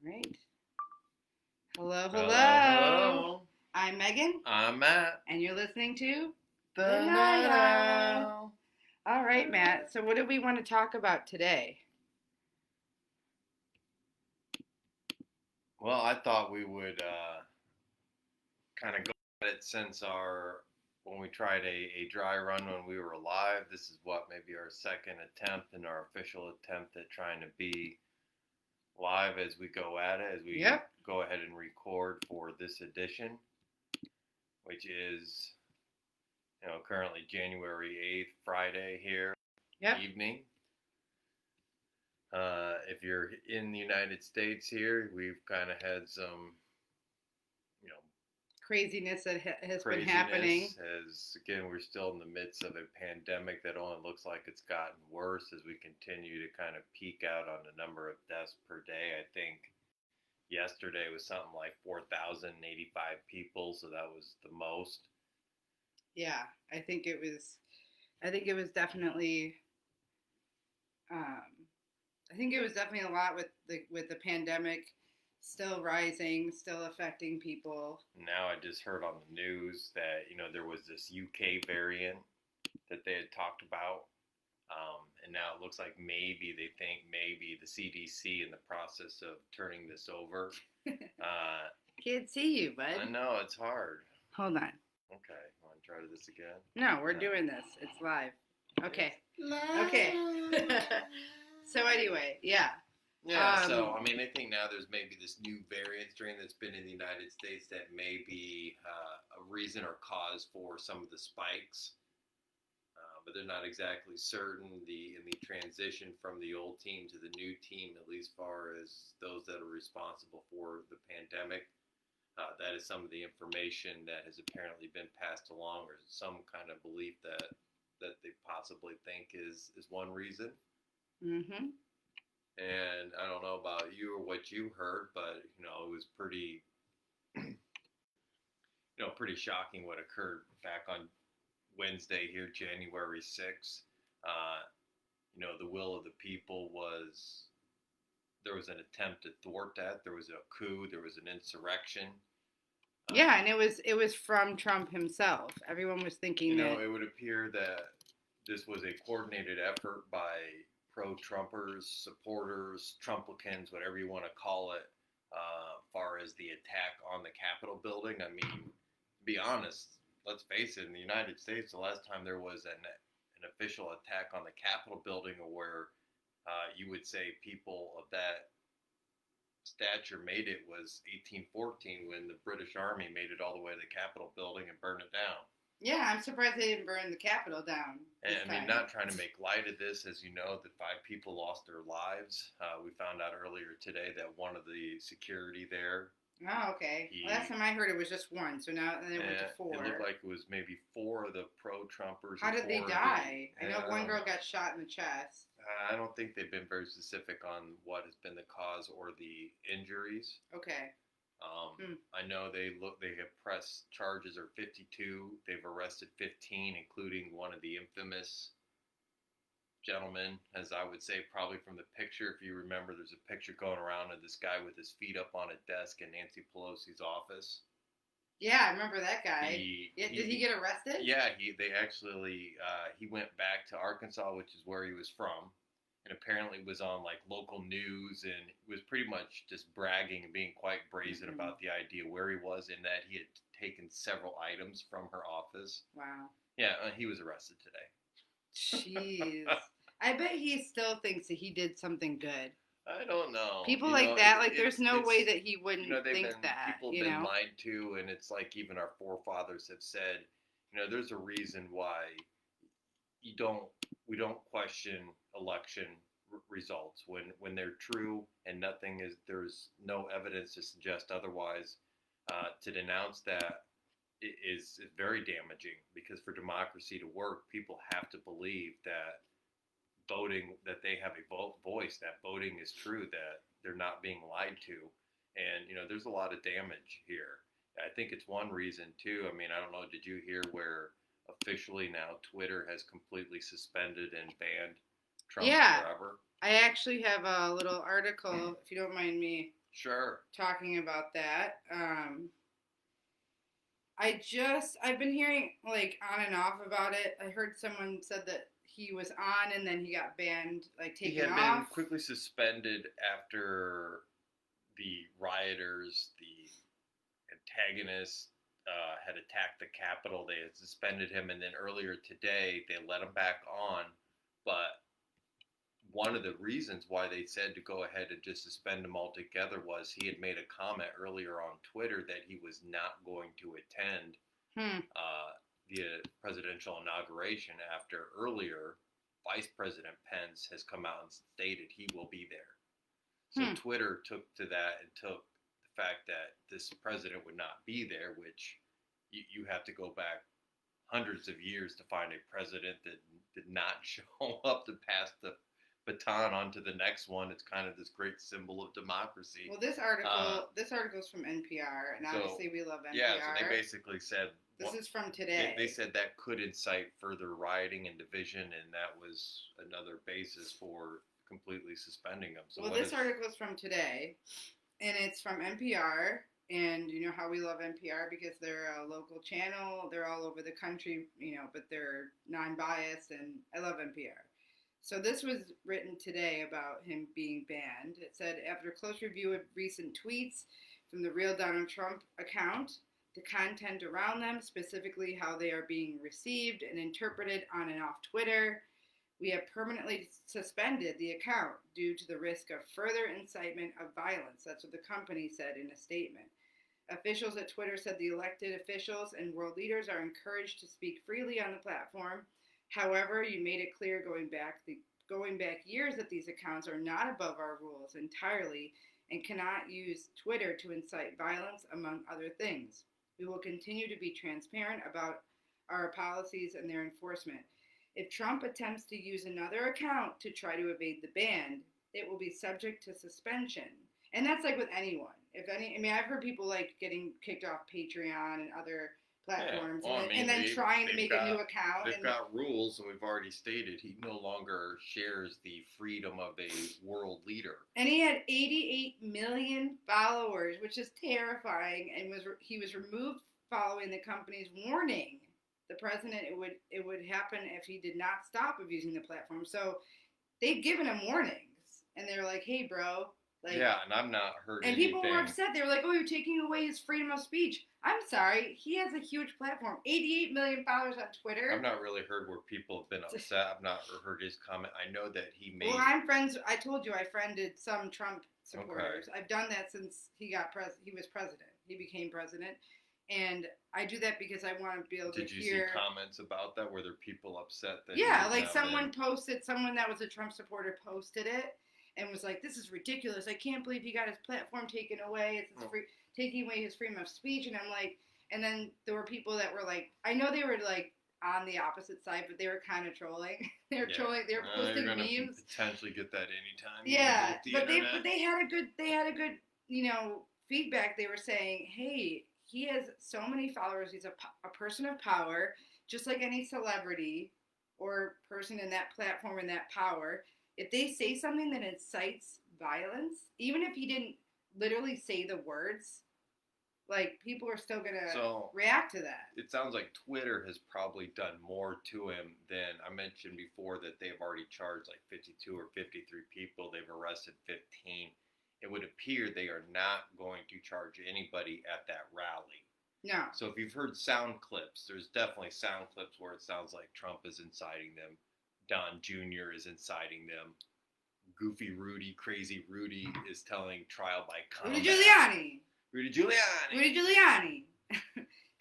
Right. Hello, hello. Hello. I'm Megan, I'm Matt. and you're listening to The Night Owl. All right, Matt. So, what do we want to talk about today? Well, I thought we would kind of go at it since when we tried a dry run when we were live. This is maybe our second attempt and our official attempt at trying to be live as we go at it, as we go ahead and record for this edition, which is currently January 8th, Friday here evening. If you're in the United States here, we've kind of had some, craziness that has been happening. Again, we're still in the midst of a pandemic that only looks like it's gotten worse as we continue to kind of peak out on the number of deaths per day. I think yesterday was something like 4,085 people, so that was the most. Yeah, I think it was definitely. I think it was definitely a lot with the pandemic still rising, still affecting people. Now I just heard on the news that there was this UK variant that they had talked about, and now it looks like maybe they think the CDC in the process of turning this over. Can't see you, bud. I know, it's hard. Hold on. Okay, want to try this again? No, we're doing this. It's live. Okay. Okay. So anyway, yeah. Yeah, so I think now there's maybe this new variant strain that's been in the United States that may be a reason or cause for some of the spikes, but they're not exactly certain. In the transition from the old team to the new team, at least far as those that are responsible for the pandemic, that is some of the information that has apparently been passed along, or some kind of belief that they possibly think is one reason. Mm-hmm. And I don't know about you or what you heard, but it was pretty, pretty shocking what occurred back on Wednesday here, January 6th. The will of the people there was an attempt to thwart that. There was a coup. There was an insurrection. Yeah, and it was from Trump himself. Everyone was thinking that it would appear that this was a coordinated effort by pro-Trumpers, supporters, Trumplicans, whatever you want to call it, far as the attack on the Capitol building. I mean, to be honest, let's face it, in the United States, the last time there was an official attack on the Capitol building, or where you would say people of that stature made it, was 1814, when the British Army made it all the way to the Capitol building and burned it down. Yeah, I'm surprised they didn't burn the Capitol down. And not trying to make light of this, as you know, that 5 people lost their lives. We found out earlier today that one of the security there. Oh, okay. Last time I heard it was just one, so now it went to 4. It looked like it was maybe 4 of the pro-Trumpers. How did they die? I know one girl got shot in the chest. I don't think they've been very specific on what has been the cause or the injuries. Okay. I know they have pressed charges of 52. They've arrested 15, including one of the infamous gentlemen, as I would say, probably from the picture. If you remember, there's a picture going around of this guy with his feet up on a desk in Nancy Pelosi's office. Yeah, I remember that guy. Did he get arrested? Yeah, he went back to Arkansas, which is where he was from, and apparently was on like local news, and was pretty much just bragging and being quite brazen about the idea where he was, and that he had taken several items from her office. Wow. Yeah, he was arrested today. Jeez. I bet he still thinks that he did something good. I don't know. People like that, there's no way that he wouldn't think that. People have been lied to, and it's like even our forefathers have said, there's a reason why we don't question election results when they're true, and there's no evidence to suggest otherwise. To denounce that is very damaging, because for democracy to work, people have to believe that voting, that they have a voice, that voting is true, that they're not being lied to. And, there's a lot of damage here. I think it's one reason, too. I mean, I don't know, did you hear where officially now Twitter has completely suspended and banned Trump forever? I actually have a little article, if you don't mind me Sure. talking about that. I've been hearing like on and off about it. I heard someone said that he was on and then he got banned, like He taken had been off. quickly suspended after the rioters, the antagonists, had attacked the Capitol. They had suspended him, and then earlier today they let him back on. But one of the reasons why they said to go ahead and just suspend him altogether was he had made a comment earlier on Twitter that he was not going to attend Hmm. the presidential inauguration after earlier Vice President Pence has come out and stated he will be there. So Twitter took to that and took the fact that this president would not be there, which you have to go back hundreds of years to find a president that did not show up to pass the baton on to the next one. It's kind of this great symbol of democracy. Well, this article's from NPR, and obviously we love NPR. Yeah, so they basically said this is from today. They said that could incite further rioting and division, and that was another basis for completely suspending them. So well, this article is from today, and it's from NPR. And you know how we love NPR because they're a local channel. They're all over the country, but they're non-biased, and I love NPR. So this was written today about him being banned. It said, after close review of recent tweets from the real Donald Trump account, the content around them, specifically how they are being received and interpreted on and off Twitter, we have permanently suspended the account due to the risk of further incitement of violence. That's what the company said in a statement. Officials at Twitter said the elected officials and world leaders are encouraged to speak freely on the platform. However, you made it clear going back years that these accounts are not above our rules entirely and cannot use Twitter to incite violence, among other things. We will continue to be transparent about our policies and their enforcement. If Trump attempts to use another account to try to evade the ban, it will be subject to suspension. And that's like with anyone. I've heard people like getting kicked off Patreon and other platforms, and then trying to make a new account. They've got rules, and we've already stated he no longer shares the freedom of a world leader. And he had 88 million followers, which is terrifying, and he was removed following the company's warning. The president, it would happen if he did not stop abusing the platform. So they've given him warnings, and they're like, "Hey, bro." Like, yeah, and I've not heard and anything. People were upset. They were like, "Oh, you're taking away his freedom of speech." I'm sorry. He has a huge platform. 88 million followers on Twitter. I've not really heard where people have been upset. I've not heard his comment. I know that he made... Well, I'm friends... I told you I friended some Trump supporters. Okay. I've done that since he was president. He became president. And I do that because I want to be able to hear... Did you see comments about that? Were there people upset that... Yeah, like someone that was a Trump supporter posted it. And was like, "This is ridiculous. I can't believe he got his platform taken away. It's taking away his freedom of speech." And I'm like, and then there were people that were like, I know they were like on the opposite side, but they were kind of trolling. They were trolling. They were posting memes. Potentially get that anytime. Yeah, but they had a good feedback. They were saying, "Hey, he has so many followers. He's a person of power, just like any celebrity or person in that platform and that power." If they say something that incites violence, even if he didn't literally say the words, like, people are still going to react to that. It sounds like Twitter has probably done more to him than I mentioned before, that they've already charged like 52 or 53 people. They've arrested 15. It would appear they are not going to charge anybody at that rally. No. So if you've heard sound clips, there's definitely sound clips where it sounds like Trump is inciting them. Don Jr. is inciting them. Goofy Rudy, Crazy Rudy is telling trial by combat. Rudy Giuliani.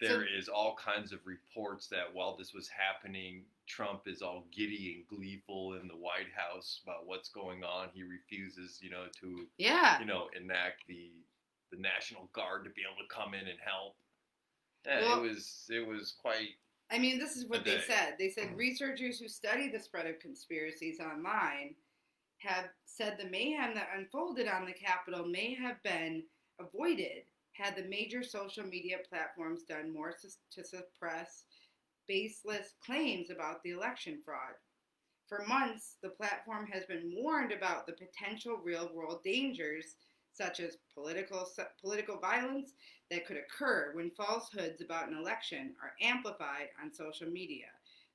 There is all kinds of reports that while this was happening, Trump is all giddy and gleeful in the White House about what's going on. He refuses, to enact the National Guard to be able to come in and help. Yeah, it was quite... I mean, this is what they said. They said researchers who study the spread of conspiracies online have said the mayhem that unfolded on the Capitol may have been avoided had the major social media platforms done more to suppress baseless claims about the election fraud. For months, the platform has been warned about the potential real-world dangers such as political violence that could occur when falsehoods about an election are amplified on social media.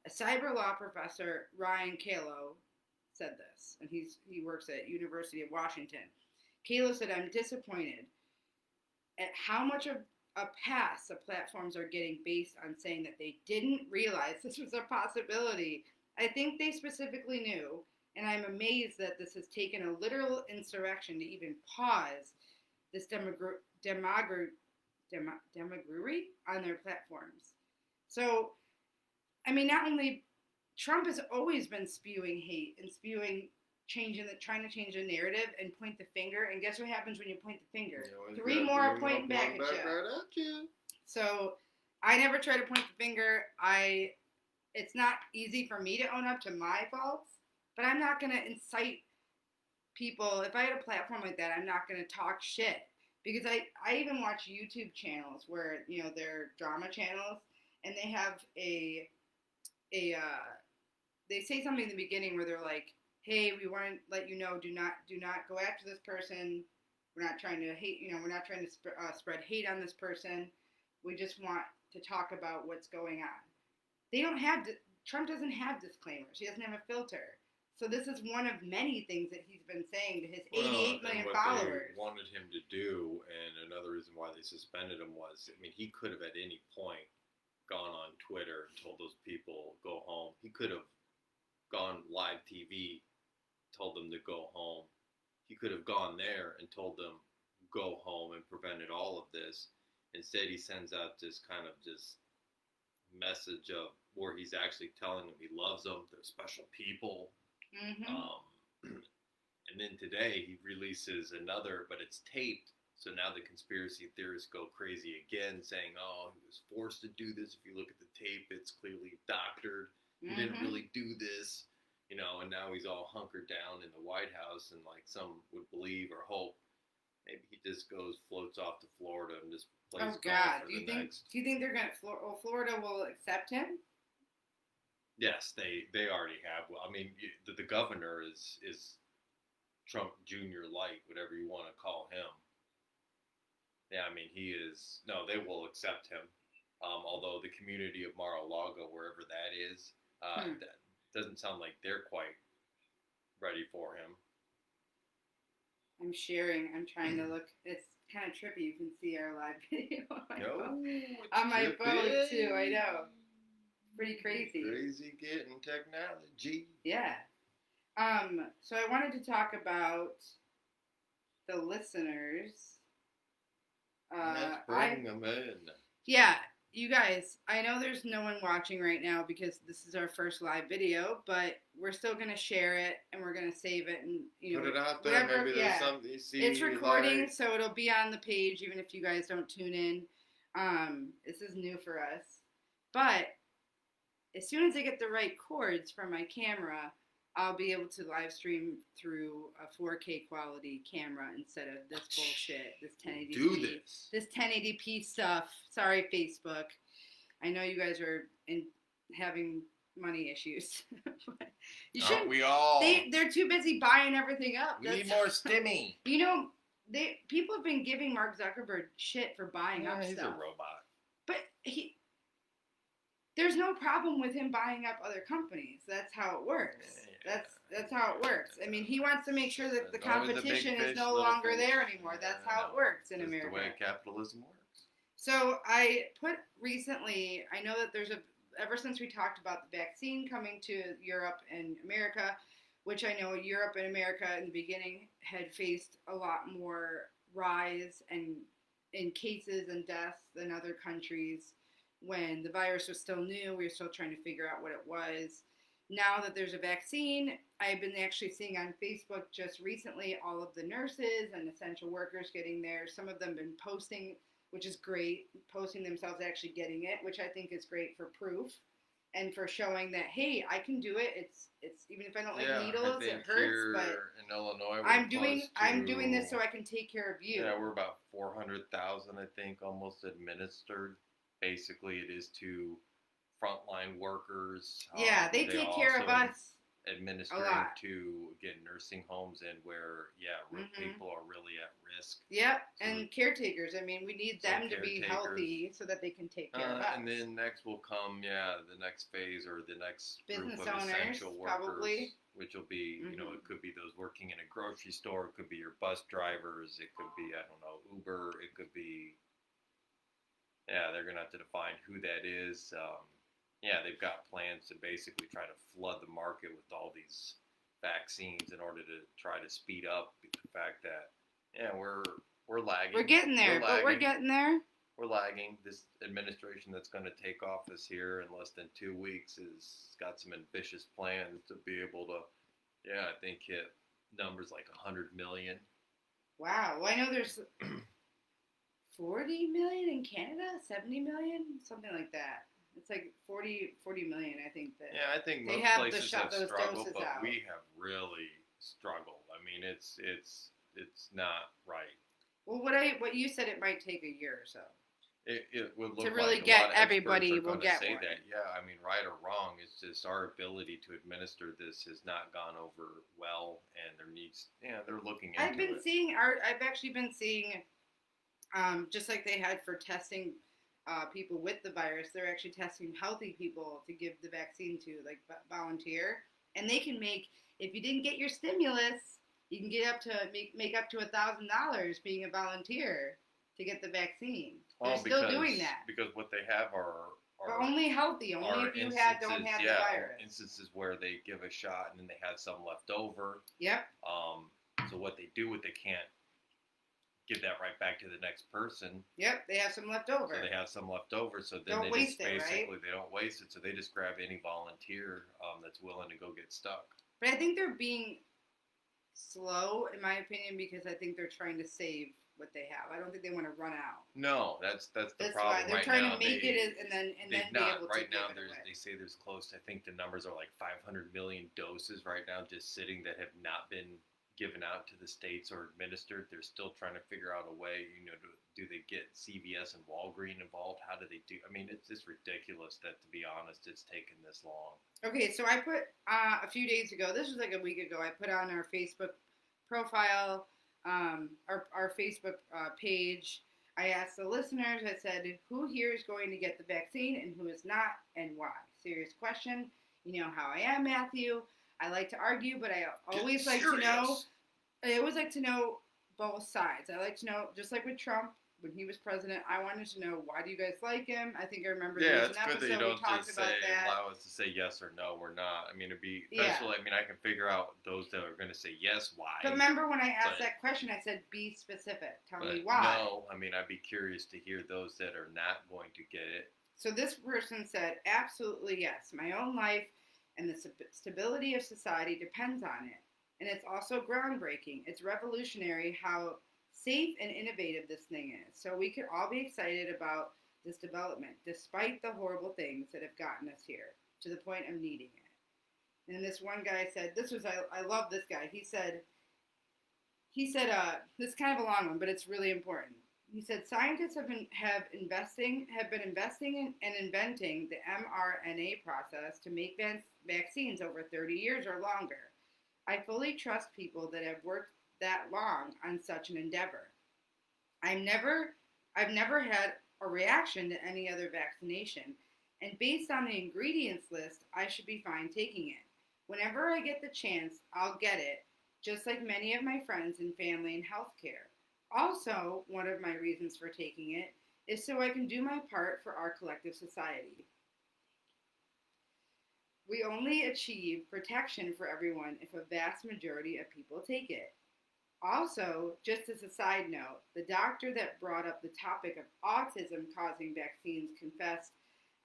A cyber law professor, Ryan Calo, said this, and he works at University of Washington. Calo said, "I'm disappointed at how much of a pass the platforms are getting based on saying that they didn't realize this was a possibility. I think they specifically knew, and I'm amazed that this has taken a literal insurrection to even pause this demagoguery on their platforms." So, I mean, not only Trump has always been spewing hate and trying to change the narrative and point the finger. And guess what happens when you point the finger? Three more are pointing back at you. So I never try to point the finger. It's not easy for me to own up to my faults, but I'm not going to incite people. If I had a platform like that, I'm not going to talk shit. Because I even watch YouTube channels where, they're drama channels, and they have they say something in the beginning where they're like, "Hey, we want to let you know, do not go after this person. We're not trying to hate, we're not trying to spread hate on this person. We just want to talk about what's going on." Trump doesn't have disclaimers. He doesn't have a filter. So this is one of many things that he's been saying to his 88 million followers. What they wanted him to do, and another reason why they suspended him was, he could have at any point gone on Twitter and told those people, go home. He could have gone live TV, told them to go home. He could have gone there and told them, go home, and prevented all of this. Instead, he sends out this kind of just message of where he's actually telling them he loves them. They're special people. Mm-hmm. And then today he releases another, but it's taped. So now the conspiracy theorists go crazy again, saying, "Oh, he was forced to do this. If you look at the tape, it's clearly doctored. He didn't really do this." And now he's all hunkered down in the White House, and like some would believe or hope, maybe he just floats off to Florida and just plays golf for the next. Do you think they're Florida will accept him? Yes, they already have. Well, the governor is Trump Jr. light, whatever you want to call him. Yeah, he is. No, they will accept him. Although the community of Mar-a-Lago, wherever that is, that doesn't sound like they're quite ready for him. I'm sharing. I'm trying to look. It's kind of trippy. You can see our live video on my phone too. I know. Pretty crazy. Crazy getting technology. Yeah. So I wanted to talk about the listeners. Let's bring them in. Yeah, you guys, I know there's no one watching right now because this is our first live video, but we're still going to share it and we're going to save it and put it out there. Maybe there's something you see. It's recording, so it'll be on the page even if you guys don't tune in. This is new for us. But as soon as I get the right cords for my camera, I'll be able to live stream through a 4K quality camera instead of this bullshit, this 1080p. Do this. This 1080p stuff. Sorry, Facebook. I know you guys are having money issues. You shouldn't. Aren't we all? They're too busy buying everything up. We need more stimmy. People have been giving Mark Zuckerberg shit for buying up he's stuff. He's a robot. But there's no problem with him buying up other companies. That's how it works. Yeah. That's how it works. He wants to make sure that the competition is no longer there anymore. That's how it works in America. That's the way capitalism works. So I put recently, I know that ever since we talked about the vaccine coming to Europe and America, which I know Europe and America in the beginning had faced a lot more rise in cases and deaths than other countries. When the virus was still new, we were still trying to figure out what it was. Now that there's a vaccine, I've been actually seeing on Facebook just recently all of the nurses and essential workers getting there. Some of them have been posting, which is great, posting themselves actually getting it, which I think is great for proof and for showing that, hey, I can do it. It's even if I don't like needles, it hurts, but in Illinois, I'm doing this so I can take care of you. Yeah, we're about 400,000, I think, almost administered. Basically, it is to frontline workers. Yeah, they take care of us. Administering to, again, nursing homes and where, people are really at risk. Yep, So and caretakers. I mean, we need So them to be caretakers. healthy so that they can take care of us. And then next will come, the next phase or the next Business group of owners, essential workers, probably. which will be, Mhm. it could be those working in a grocery store, it could be your bus drivers, it could be, I don't know, Uber, it could be, they're going to have to define who that is. They've got plans to basically try to flood the market with all these vaccines in order to try to speed up the fact that, we're lagging. We're getting there, but we're getting there. We're lagging. This administration that's going to take office here in less than 2 weeks has got some ambitious plans to be able to, I think hit numbers like 100 million. Wow. Well, I know there's 40 million in Canada, 70 million, something like that. It's like 40 million, I think. That I think they most have places shot have those struggled, doses but out. we have really struggled. I mean, it's not right. Well, what you said, it might take a year or so. It would look To really like get a lot of everybody experts are will gonna get say one. that. Yeah, I mean, right or wrong, it's just our ability to administer this has not gone over well, and they're looking into I've actually been seeing, just like they had for testing people with the virus, they're actually testing healthy people to give the vaccine to, like volunteer, and they can make, if you didn't get your stimulus, you can get up to make up to $1,000 being a volunteer to get the vaccine. They're still doing that. Because what they have are But only healthy, only if you don't have the virus. Instances where they give a shot and then they have some left over. Yep. So what they do, they can't give that right back to the next person. Yep, they have some left over. So they have some left over. So then Don't waste it, right? they don't waste it. So they just grab any volunteer that's willing to go get stuck. But I think they're being slow, in my opinion, because I think they're trying to save what they have. I don't think they want to run out. No, that's the problem. Why they're right trying now, to make it and then be able to right now. give it away. They say there's close to, I think the numbers are like 500 million doses right now just sitting that have not been given out to the states or administered. They're still trying to figure out a way. Do they get CVS and Walgreens involved? How do they do? I mean, it's just ridiculous that, to be honest, it's taken this long. Okay, so I put a few days ago. This was like a week ago. I put on our Facebook profile. Our Facebook page, I asked the listeners, I said, who here is going to get the vaccine and who is not, and why? Serious question. You know how I am, Matthew. I like to argue, but I always like to know both sides. I like to know, just like with Trump, when he was president, I wanted to know, why do you guys like him? I think I remember there was an episode that you don't we talked just about that. allow us to say yes or no, we're not. I mean, it'd be, especially, I mean, I can figure out those that are going to say yes, why. But remember when I asked that question, I said, be specific. Tell me why. No, I mean, I'd be curious to hear those that are not going to get it. So this person said, absolutely yes. My own life and the stability of society depends on it. And it's also groundbreaking. It's revolutionary how safe and innovative this thing is. So we could all be excited about this development, despite the horrible things that have gotten us here, to the point of needing it. And this one guy said, I love this guy. He said, this is kind of a long one, but it's really important. He said, scientists have been investing in and inventing the mRNA process to make vaccines over 30 years or longer. I fully trust people that have worked that long on such an endeavor. I've never had a reaction to any other vaccination, and based on the ingredients list, I should be fine taking it. Whenever I get the chance, I'll get it, just like many of my friends and family in healthcare. Also, one of my reasons for taking it is so I can do my part for our collective society. We only achieve protection for everyone if a vast majority of people take it. Also, just as a side note, the doctor that brought up the topic of autism causing vaccines confessed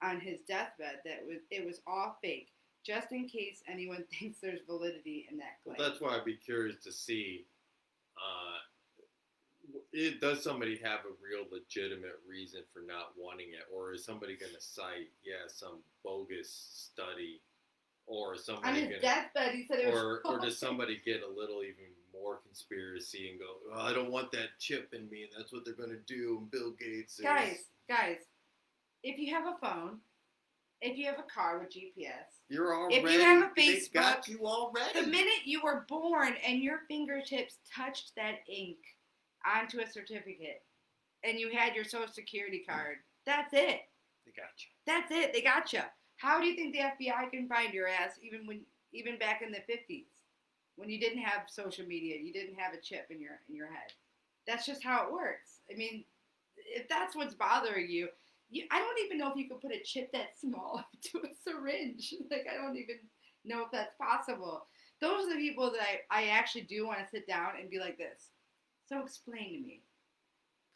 on his deathbed that it was all fake, just in case anyone thinks there's validity in that claim. Well, that's why I'd be curious to see, does somebody have a real legitimate reason for not wanting it, or is somebody going to cite, some bogus study, or somebody on his deathbed he said it was or does somebody get a little even more conspiracy and go, oh, I don't want that chip in me, and that's what they're going to do, and Bill Gates is... Guys, if you have a phone, if you have a car with GPS, you're already, if you have a they Facebook, got you already. The minute you were born and your fingertips touched that ink, onto a certificate and you had your social security card, that's it. They got you. That's it. They got you. How do you think the FBI can find your ass even back in the 50s when you didn't have social media, you didn't have a chip in your head? That's just how it works. I mean, if that's what's bothering you, I don't even know if you could put a chip that small into a syringe. Like, I don't even know if that's possible. Those are the people that I actually do want to sit down and be like this. So explain to me.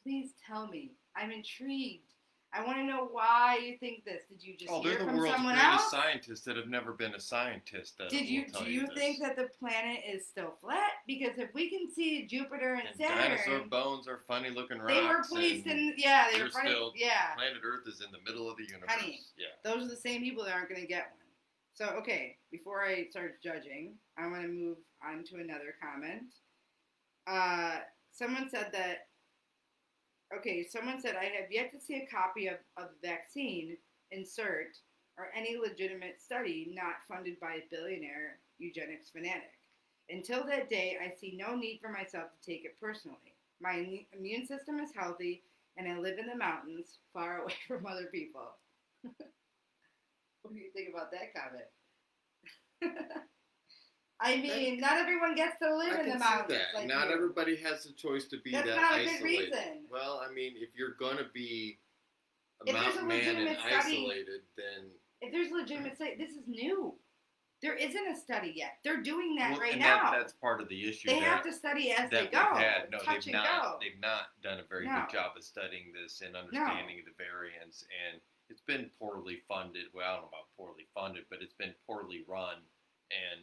Please tell me. I'm intrigued. I want to know why you think this. Did you just hear they're the from world's someone greatest else? scientists that have never been a scientist. Do you think that the planet is still flat? Because if we can see Jupiter and Saturn, dinosaur bones are funny looking rocks. they were placed in they were funny. Planet Earth is in the middle of the universe. Honey, yeah. Those are the same people that aren't going to get one. So okay, before I start judging, I want to move on to another comment. Someone said I have yet to see a copy of the vaccine insert or any legitimate study not funded by a billionaire eugenics fanatic. Until that day, I see no need for myself to take it personally. My immune system is healthy, and I live in the mountains, far away from other people. What do you think about that comment? I mean, not everyone gets to live in the mountains. Like not you. everybody has the choice to be That's that not isolated. a good reason. Well, I mean, if you're gonna be a If there's a mountain man and legitimate study- isolated, then If there's legitimate study, this is new. There isn't a study yet. They're doing that right and now. that's part of the issue. They have to study as they that go. we've had. No, touch they've and not. go. They've not done a very No. good job of studying this and understanding the variants, and it's been poorly funded. Well, I don't know about poorly funded, but it's been poorly run, and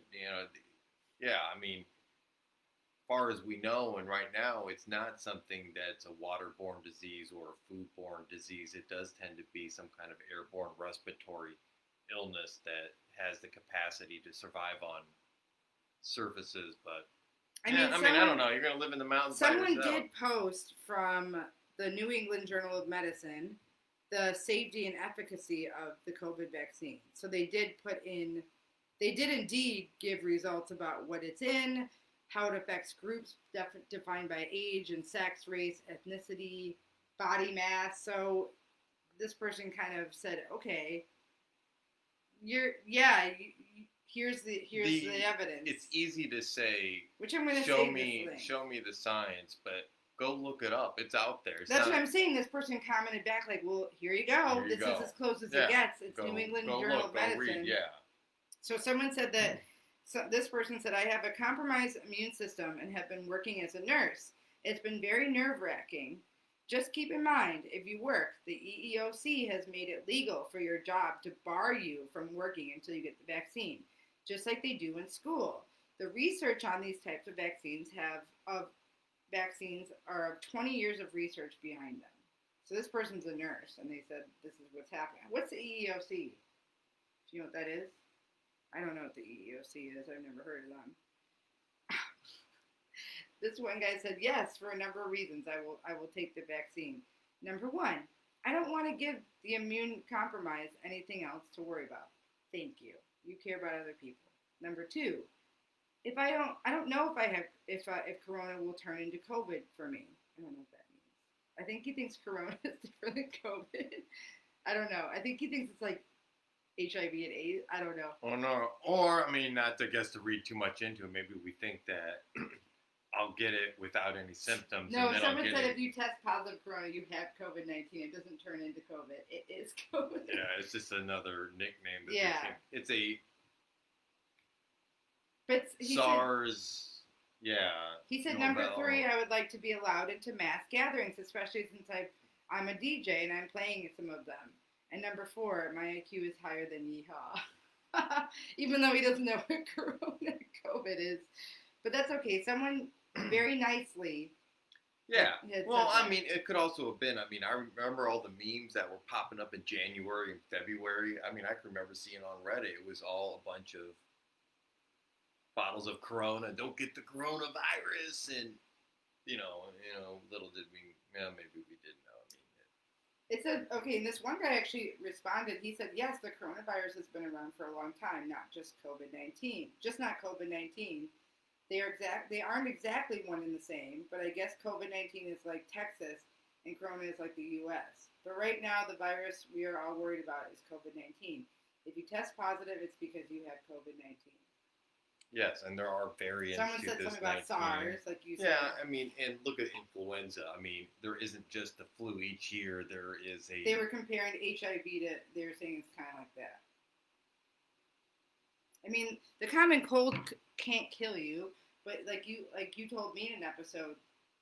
I mean, as far as we know, and right now, it's not something that's a waterborne disease or a foodborne disease. It does tend to be some kind of airborne respiratory illness that has the capacity to survive on surfaces. But I don't know. You're gonna live in the mountains. Someone did post from the New England Journal of Medicine the safety and efficacy of the COVID vaccine. So they did indeed give results about what it's in, how it affects groups defined by age and sex, race, ethnicity, body mass. So this person kind of said, okay, here's the evidence. It's easy to say, which I'm going to show me the science, but go look it up. It's out there. That's what I'm saying. This person commented back like, well, here you go. This is as close as it gets. It's New England Journal of Medicine. So someone said that, this person said, I have a compromised immune system and have been working as a nurse. It's been very nerve-wracking. Just keep in mind, if you work, the EEOC has made it legal for your job to bar you from working until you get the vaccine, just like they do in school. The research on these types of vaccines are of 20 years of research behind them. So this person's a nurse, and they said this is what's happening. What's the EEOC? Do you know what that is? I don't know what the EEOC is. I've never heard of them. This one guy said, yes, for a number of reasons, I will take the vaccine. Number one, I don't want to give the immune compromised anything else to worry about. Thank you. You care about other people. Number two, I don't know if Corona will turn into COVID for me. I don't know what that means. I think he thinks Corona is different than COVID. I don't know. I think he thinks it's like HIV and AIDS. I don't know. Oh no. Or not to read too much into it. Maybe we think that I'll get it without any symptoms. No, and then someone said if you test positive Corona, you have COVID-19. It doesn't turn into COVID. It is COVID. Yeah, it's just another nickname. It's a SARS. He said number three, I would like to be allowed into mass gatherings, especially since I'm a DJ and I'm playing at some of them. And number four, my IQ is higher than yeehaw. Even though he doesn't know what Corona COVID is. But that's okay. Someone very nicely. Yeah. Well, it could also have been. I remember all the memes that were popping up in January and February. I can remember seeing on Reddit. It was all a bunch of bottles of Corona. Don't get the coronavirus, and little did we. Maybe we didn't know. It said, okay, and this one guy actually responded. He said, yes, the coronavirus has been around for a long time, not just COVID-19. Just not COVID-19. They aren't exactly one and the same, but I guess COVID-19 is like Texas and Corona is like the U.S. But right now, the virus we are all worried about is COVID-19. If you test positive, it's because you have COVID-19. Yes, and there are variants Someone to said this something about 19. SARS, like you said. Yeah, I mean, and look at influenza. I mean, there isn't just the flu each year. There is a. They were comparing HIV to. They were saying it's kind of like that. I mean, the common cold can't kill you, but like you told me in an episode,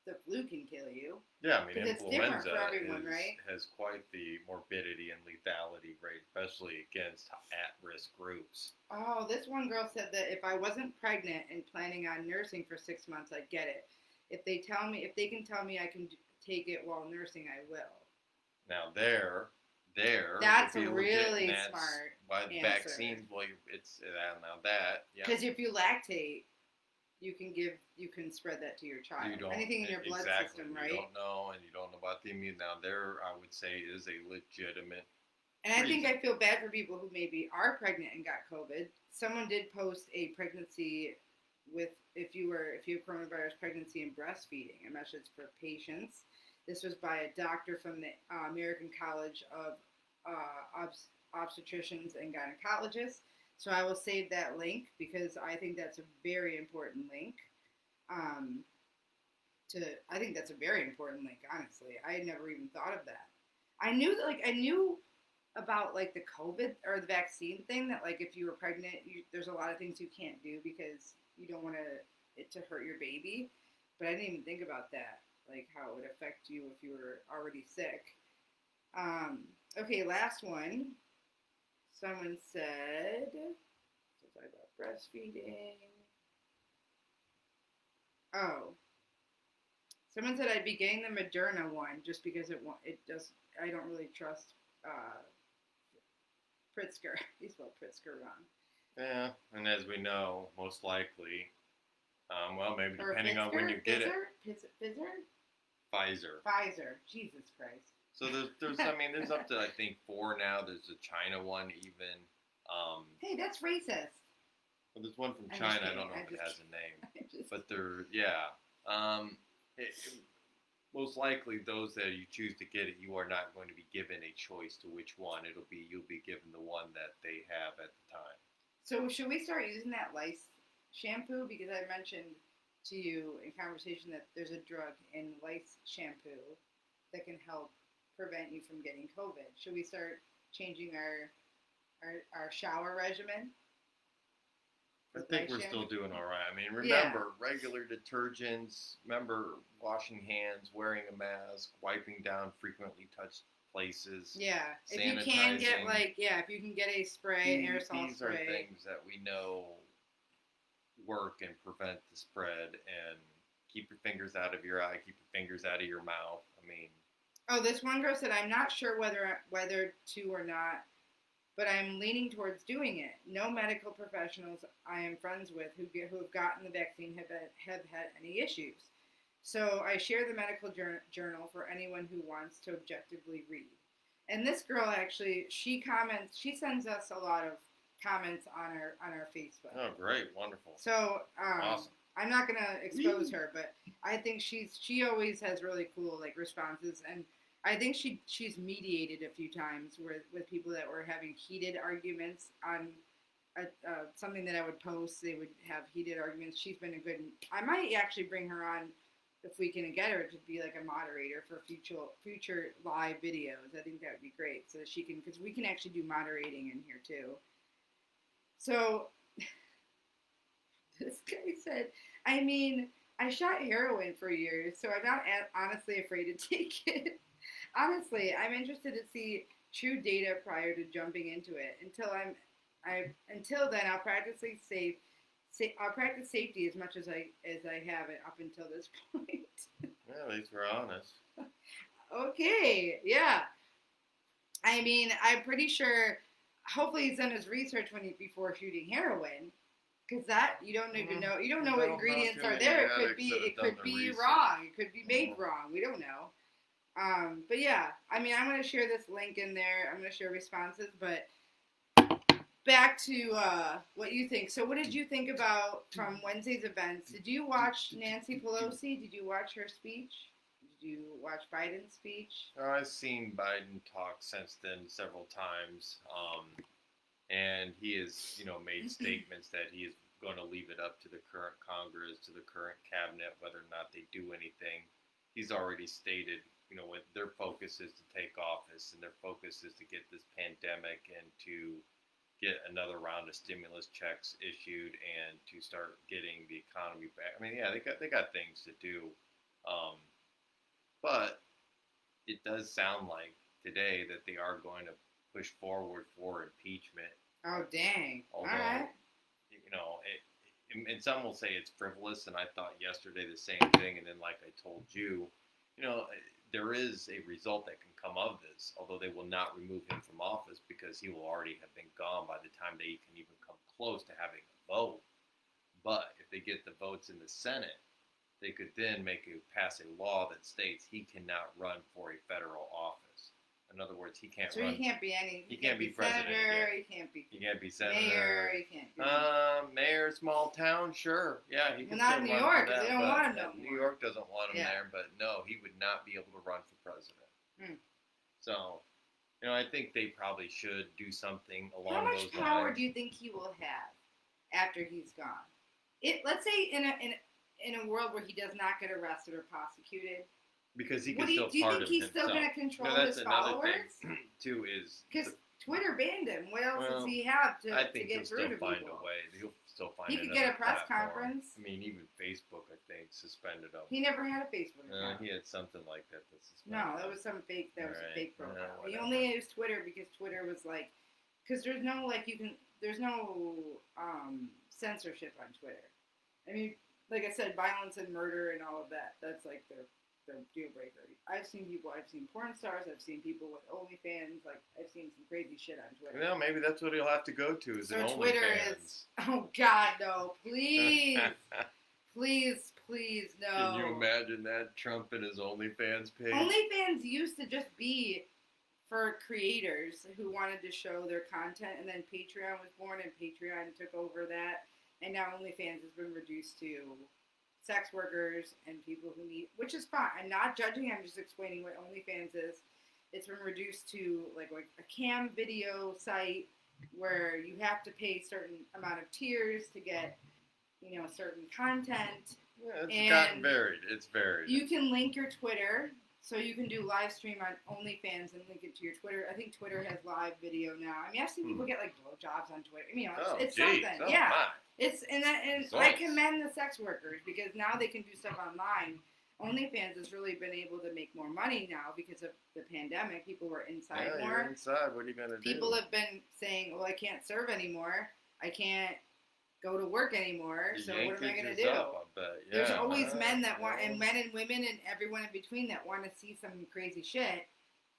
the flu can kill you. Yeah, I mean, 'Cause it's different influenza for everyone, right? has quite the morbidity and lethality rate, especially against at-risk groups. Oh, this one girl said that if I wasn't pregnant and planning on nursing for 6 months, I'd get it. If they can tell me I can take it while nursing, I will. Now That's would be legit, really and that's smart why the answer. vaccines. Well, it's now that yeah. Because if you lactate, you can spread that to your child. You don't Anything in your blood exactly, system, right? You don't know, and you don't know about the immune. Now, there, I would say, is a legitimate. And I think I feel bad for people who maybe are pregnant and got COVID. Someone did post a pregnancy with if you have coronavirus pregnancy and breastfeeding, a message for patients. This was by a doctor from the American College of Obstetricians and Gynecologists. So I will save that link because I think that's a very important link. I think that's a very important link. Honestly, I had never even thought of that. I knew about like the COVID or the vaccine thing that like if you were pregnant, there's a lot of things you can't do because you don't want it to hurt your baby. But I didn't even think about that, like how it would affect you if you were already sick. Okay, last one. Someone said, let's talk about breastfeeding. Oh, someone said I'd be getting the Moderna one just because it does. I don't really trust Pritzker. He spelled Pritzker wrong. Yeah, and as we know, most likely, well, maybe Or depending on when you get it, Pfizer. Pfizer. Jesus Christ. So there's I mean, there's up to I think 4 now. There's a China one even. Hey, that's racist. Well, there's one from I'm just China. I kidding. don't know if it has a name, Just, but most likely those that you choose to get it, you are not going to be given a choice to which one. You'll be given the one that they have at the time. so should we start using that lice shampoo? Because I mentioned to you in conversation that there's a drug in lice shampoo that can help prevent you from getting COVID. Should we start changing our shower regimen? I think we're still doing all right. I mean, remember regular detergents. Remember washing hands, wearing a mask, wiping down frequently touched places. Yeah, if you can get if you can get a spray, an aerosol these spray. These are things that we know work and prevent the spread. And keep your fingers out of your eye, keep your fingers out of your mouth. I mean. Oh, this one girl said, I'm not sure whether to or not, but I'm leaning towards doing it. No medical professionals I am friends with who have gotten the vaccine have had any issues. So I share the medical journal for anyone who wants to objectively read. And this girl actually, she sends us a lot of comments on our Facebook. Oh, great, wonderful. So awesome. I'm not gonna expose her, but I think she always has really cool like responses, and I think she's mediated a few times with people that were having heated arguments on something that I would post. They would have heated arguments. She's been a good. I might actually bring her on if we can get her to be like a moderator for future live videos. I think that would be great, so she can because we can actually do moderating in here too. So this guy said, I mean, I shot heroin for years, so I'm not honestly afraid to take it. Honestly, I'm interested to see true data prior to jumping into it. Until then, I'll practice safety as much as I have it up until this point. Yeah, at least we're honest. Okay, yeah. I mean, I'm pretty sure. Hopefully, he's done his research before shooting heroin, because that you don't even know. You don't know what ingredients are there. It could be wrong. It could be made wrong. We don't know. But yeah, I mean, I'm going to share this link in there. I'm going to share responses, but back to what you think. So what did you think about from Wednesday's events? Did you watch Nancy Pelosi? Did you watch her speech? Did you watch Biden's speech? I've seen Biden talk since then several times, and he has, made statements that he is going to leave it up to the current Congress, to the current cabinet, whether or not they do anything. He's already stated, what their focus is to take office, and their focus is to get this pandemic and to get another round of stimulus checks issued and to start getting the economy back. I mean, yeah, they got things to do, but it does sound like today that they are going to push forward for impeachment. Oh, dang! Although, all right. And some will say it's frivolous, and I thought yesterday the same thing, and then like I told you, there is a result that can come of this, although they will not remove him from office because he will already have been gone by the time they can even come close to having a vote. But if they get the votes in the Senate, they could then pass a law that states he cannot run for a federal office. In other words, he can't So run. he can't be any. He can't be president senator. again. He can't be senator. mayor. He can't be. Mayor, small town, sure. Yeah, he can Well, not still in New run York, for that, they don't but want him no New more. York doesn't want him Yeah. there, but no, he would not be able to run for president. Hmm. So, I think they probably should do something along How much those power lines. do you think he will have after he's gone? Let's say in a world where he does not get arrested or prosecuted. Because he What can do you still think pardon he's still himself. going to control that's his another followers? thing too. Is Because Twitter banned him. What else Well, does he have to I think he'll get through still to find people? a way. He'll still find. He could get a another press platform. conference. I mean, even Facebook, I think, suspended him. He never had a Facebook account. He had something like that. No, that was some fake. That was a Alright, fake profile. He whatever. only used Twitter because Twitter was like, because there's no there's no censorship on Twitter. I mean, like I said, violence and murder and all of that. That's like their deal breaker. I've seen porn stars. I've seen people with OnlyFans. Like I've seen some crazy shit on Twitter. Well, maybe that's what he'll have to go to. Is So an Twitter OnlyFans. is. Oh God, no! Please, please, no. Can you imagine that? Trump and his OnlyFans page? OnlyFans used to just be for creators who wanted to show their content, and then Patreon was born, and Patreon took over that, and now OnlyFans has been reduced to sex workers and people who need, which is fine. I'm not judging. I'm just explaining what OnlyFans is. It's been reduced to like a cam video site where you have to pay a certain amount of tiers to get, certain content. Yeah, it's And gotten varied. It's varied. You can link your Twitter, so you can do live stream on OnlyFans and link it to your Twitter. I think Twitter has live video now. I mean, I've seen people get like blowjobs on Twitter. It's geez. something. Oh, Yeah. my. And I commend the sex workers because now they can do stuff online. OnlyFans has really been able to make more money now because of the pandemic. People were inside more. You're inside. What are you going to do? People have been saying, well, I can't serve anymore. I can't go to work anymore. So what am I going to do? There's always men that want, and men and women and everyone in between that want to see some crazy shit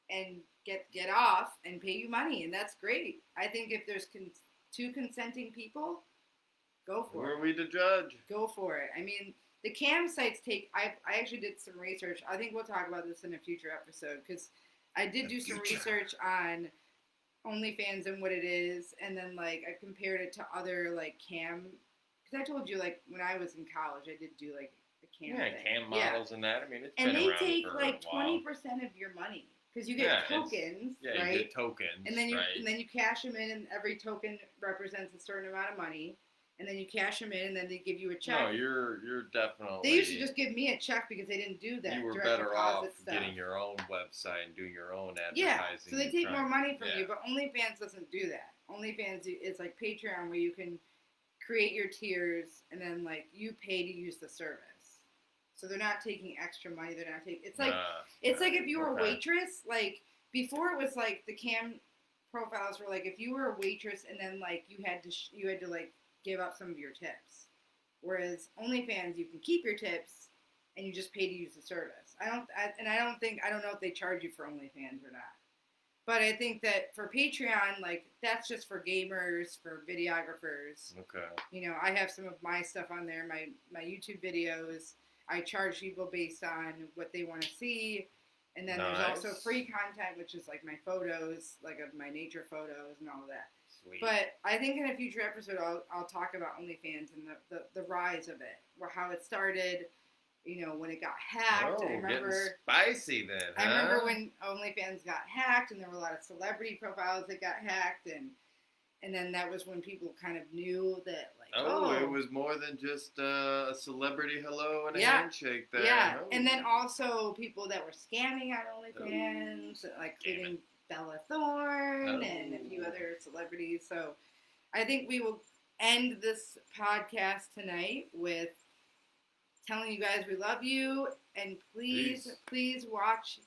and get off and pay you money. And that's great. I think if there's two consenting people, go for it. Who are we to judge? Go for it. I mean, the cam sites I actually did some research. I think we'll talk about this in a future episode because I did do some research on OnlyFans and what it is, and then like I compared it to other like cam. Because I told you like when I was in college, I did do like the cam. Yeah, thing. cam models and that. I mean, it's and been they around take for like a while. 20% of your money because you get tokens, right? You get tokens, and then right? and then you cash them in, and every token represents a certain amount of money. And then you cash them in, and then they give you a check. No, you're definitely. They used to just give me a check because they didn't do that. You were direct better off deposit stuff. getting your own website and doing your own advertising. Yeah, so they take more money from yeah. you, but OnlyFans doesn't do that. OnlyFans is like Patreon, where you can create your tiers, and then like you pay to use the service. So they're not taking extra money. They're not taking. It's like if you were a waitress. Like before, it was like the cam profiles were like if you were a waitress, and then like you had to like give up some of your tips. Whereas OnlyFans, you can keep your tips and you just pay to use the service. I don't know if they charge you for OnlyFans or not. But I think that for Patreon, like that's just for gamers, for videographers. Okay. I have some of my stuff on there, my YouTube videos. I charge people based on what they want to see. And then there's also free content, which is like my photos, like of my nature photos and all of that. Sweet. But I think in a future episode, I'll talk about OnlyFans and the rise of it, or how it started. You know, when it got hacked. Oh, I remember getting spicy then, huh? I remember when OnlyFans got hacked, and there were a lot of celebrity profiles that got hacked, and then that was when people kind of knew that, like, Oh, it was more than just a celebrity hello and a Yeah. handshake there. Yeah, Oh. and then also people that were scamming on OnlyFans, like Damn including Bella Thorne and a few Oh. other celebrities. So I think we will end this podcast tonight with telling you guys we love you, and please, Peace. please watch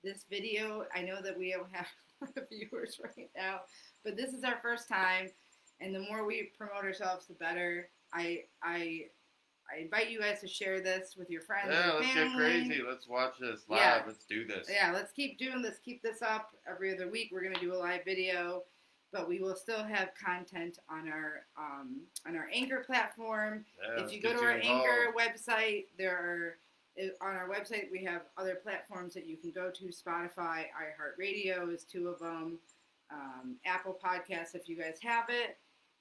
this video. I know that we don't have a lot of viewers right now, but this is our first time, and the more we promote ourselves, the better. I invite you guys to share this with your friends Yeah, and let's family. get crazy. Let's watch this live. Yeah. Let's do this. Yeah, let's keep doing this. Keep this up every other week. We're gonna do a live video, but we will still have content on our Anchor platform. Yeah, If you go to our Anchor website, on our website we have other platforms that you can go to. Spotify, iHeartRadio is two of them. Apple Podcasts if you guys have it.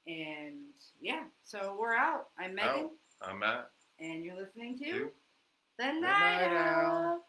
And yeah, so we're out. I'm Megan. I'm Matt. And you're listening to You. The Night Night Owl. Owl.